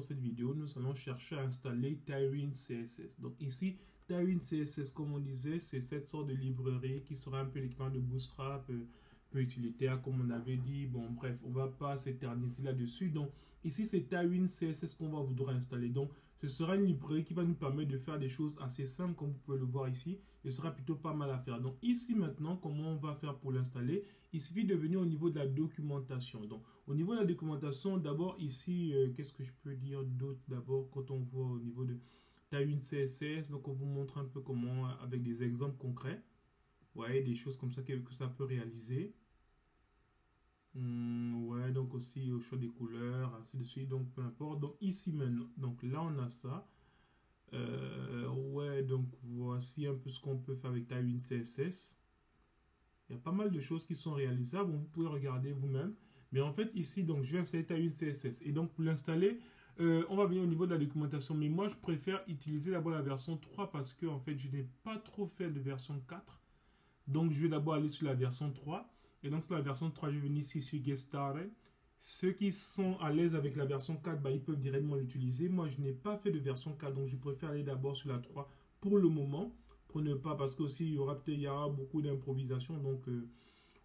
cette vidéo, nous allons chercher à installer Tailwind CSS. Donc ici, Tailwind CSS, comme on disait, c'est cette sorte de librairie qui sera un peu l'équivalent de Bootstrap, peu utilitaire, comme on avait dit. Bon, bref, on ne va pas s'éterniser là-dessus. Donc ici, c'est Tailwind CSS qu'on va vouloir installer. Donc ce sera une librairie qui va nous permettre de faire des choses assez simples, comme vous pouvez le voir ici. Ce sera plutôt pas mal à faire. Donc ici maintenant, comment on va faire pour l'installer? Il suffit de venir au niveau de la documentation. Donc au niveau de la documentation, d'abord ici, qu'est-ce que je peux dire d'autre d'abord quand on voit au niveau de Tailwind CSS? Donc on vous montre un peu comment, avec des exemples concrets, ouais, des choses comme ça que ça peut réaliser. Ouais, donc aussi au choix des couleurs, ainsi de suite, donc peu importe. Donc ici maintenant, donc là on a ça. Ouais, donc voici un peu ce qu'on peut faire avec Tailwind CSS. Il y a pas mal de choses qui sont réalisables, vous pouvez regarder vous-même. Mais en fait ici, donc je vais installer Tailwind CSS. Et donc pour l'installer, on va venir au niveau de la documentation. Mais moi je préfère utiliser d'abord la version 3 parce que en fait je n'ai pas trop fait de version 4. Donc je vais d'abord aller sur la version 3. Et donc sur la version 3, je vais venir ici sur Get Started. Ceux qui sont à l'aise avec la version 4, bah, ils peuvent directement l'utiliser. Moi, je n'ai pas fait de version 4, donc je préfère aller d'abord sur la 3 pour le moment. Pour ne pas, parce qu'aussi, il y aura beaucoup d'improvisation. Donc,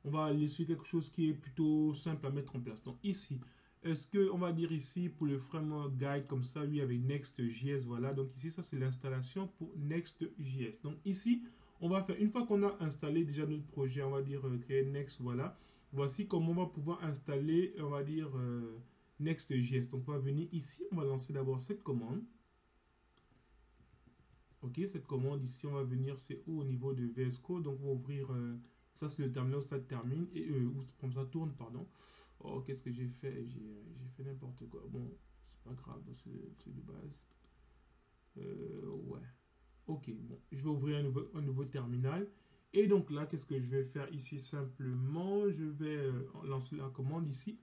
on va aller sur quelque chose qui est plutôt simple à mettre en place. Donc, ici, est-ce qu'on va dire ici, pour le framework guide, comme ça, oui, avec Next.js, voilà. Donc, ici, ça, c'est l'installation pour Next.js. Donc, ici, on va faire, une fois qu'on a installé déjà notre projet, on va dire créer Next, voilà. Voici comment on va pouvoir installer, on va dire, Next.js. Donc, on va venir ici, on va lancer d'abord cette commande. Ok, cette commande ici, on va venir, c'est où au niveau de VS Code. Donc, on va ouvrir, ça c'est le terminal où ça termine, et où ça tourne, pardon. Oh, qu'est-ce que j'ai fait? J'ai fait n'importe quoi. Bon, c'est pas grave, c'est de base. Ouais. Ok, bon, je vais ouvrir un nouveau terminal. Et donc là, qu'est-ce que je vais faire ici simplement? Je vais lancer la commande ici.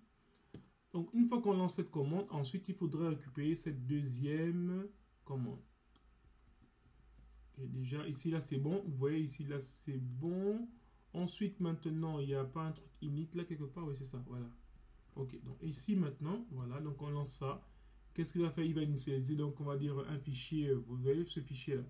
Donc, une fois qu'on lance cette commande, ensuite, il faudrait récupérer cette deuxième commande. Et déjà, ici, là, c'est bon. Vous voyez, ici, là, c'est bon. Ensuite, maintenant, il n'y a pas un truc init là quelque part. Oui, c'est ça, voilà. Ok, donc ici, maintenant, voilà, donc on lance ça. Qu'est-ce qu'il va faire? Il va initialiser, donc on va dire un fichier. Vous voyez ce fichier-là.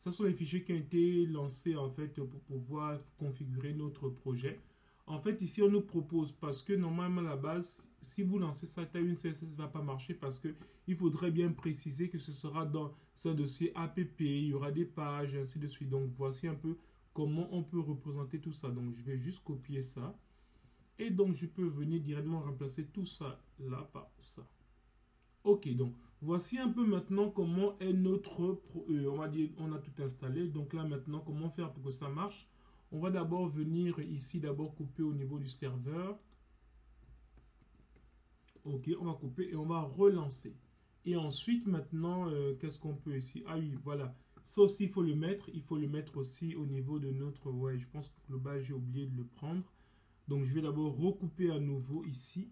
Ce sont les fichiers qui ont été lancés en fait pour pouvoir configurer notre projet. En fait, ici, on nous propose, parce que normalement, à la base, si vous lancez ça, Tailwind CSS ne va pas marcher parce que il faudrait bien préciser que ce sera dans ce dossier app, il y aura des pages, ainsi de suite. Donc, voici un peu comment on peut représenter tout ça. Donc, je vais juste copier ça. Et donc, je peux venir directement remplacer tout ça là par ça. Ok, donc voici un peu maintenant comment est notre, on va dire, on a tout installé. Donc là maintenant, comment faire pour que ça marche? On va d'abord venir ici, d'abord couper au niveau du serveur. Ok, on va couper et on va relancer. Et ensuite maintenant, qu'est-ce qu'on peut ici? Ah oui, voilà. Ça aussi, il faut le mettre. Il faut le mettre aussi au niveau de notre, ouais, je pense que le bas, j'ai oublié de le prendre. Donc je vais d'abord recouper à nouveau ici.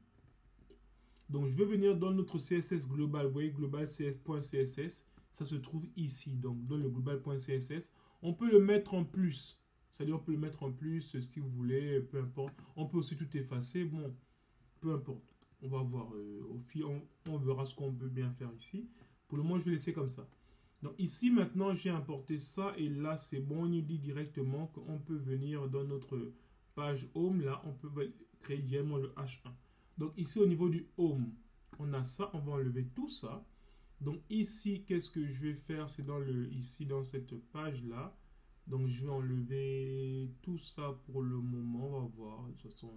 Donc, je vais venir dans notre CSS global. Vous voyez, global.css. Ça se trouve ici. Donc, dans le global.css. On peut le mettre en plus. C'est-à-dire, on peut le mettre en plus si vous voulez. Peu importe. On peut aussi tout effacer. Bon, peu importe. On va voir. Au fil, on verra ce qu'on peut bien faire ici. Pour le moment, je vais laisser comme ça. Donc, ici, maintenant, j'ai importé ça. Et là, c'est bon. On nous dit directement qu'on peut venir dans notre page home. Là, on peut créer directement le H1. Donc ici au niveau du home, on a ça, on va enlever tout ça. Donc ici, qu'est-ce que je vais faire? C'est ici dans cette page-là. Donc je vais enlever tout ça pour le moment, on va voir. De toute façon,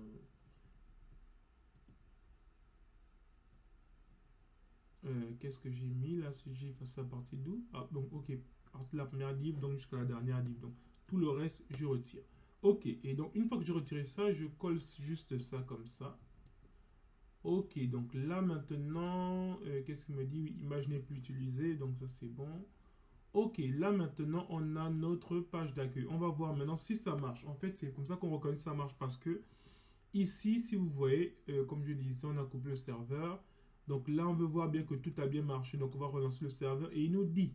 qu'est-ce que j'ai mis là? Si j'ai fait ça à partir d'où? Ah, donc ok, c'est la première div, donc jusqu'à la dernière div. Donc tout le reste, je retire. Ok, et donc une fois que j'ai retiré ça, je colle juste ça comme ça. Ok, donc là maintenant, qu'est-ce qu'il me dit? Oui, image n'est plus utilisée, donc ça c'est bon. Ok, là maintenant, on a notre page d'accueil. On va voir maintenant si ça marche. En fait, c'est comme ça qu'on reconnaît que ça marche parce que ici, si vous voyez, comme je disais, on a coupé le serveur. Donc là, on veut voir bien que tout a bien marché. Donc on va relancer le serveur et il nous dit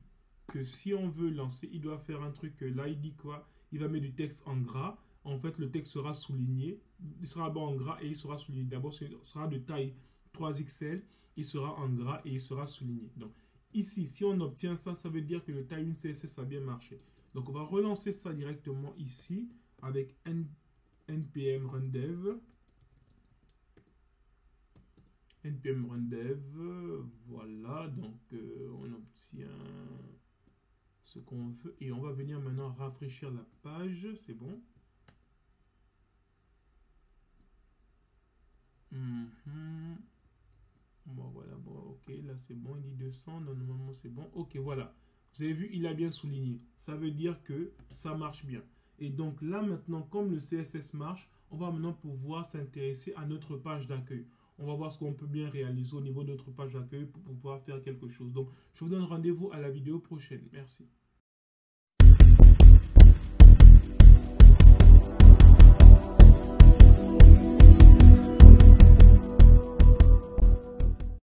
que si on veut lancer, il doit faire un truc. Là, il dit quoi? Il va mettre du texte en gras. En fait, le texte sera souligné. Il sera en gras et il sera souligné. D'abord, ce sera de taille 3XL. il sera en gras et il sera souligné. Donc ici, si on obtient ça, ça veut dire que le Tailwind CSS a bien marché. Donc on va relancer ça directement ici avec npm run dev. npm run dev, voilà, donc on obtient ce qu'on veut et on va venir maintenant rafraîchir la page, c'est bon. Bon, voilà, bon, ok, là c'est bon, il dit 200, normalement c'est bon, ok, voilà. Vous avez vu, il a bien souligné. Ça veut dire que ça marche bien. Et donc là maintenant, comme le CSS marche, on va maintenant pouvoir s'intéresser à notre page d'accueil. On va voir ce qu'on peut bien réaliser au niveau de notre page d'accueil pour pouvoir faire quelque chose. Donc, je vous donne rendez-vous à la vidéo prochaine. Merci.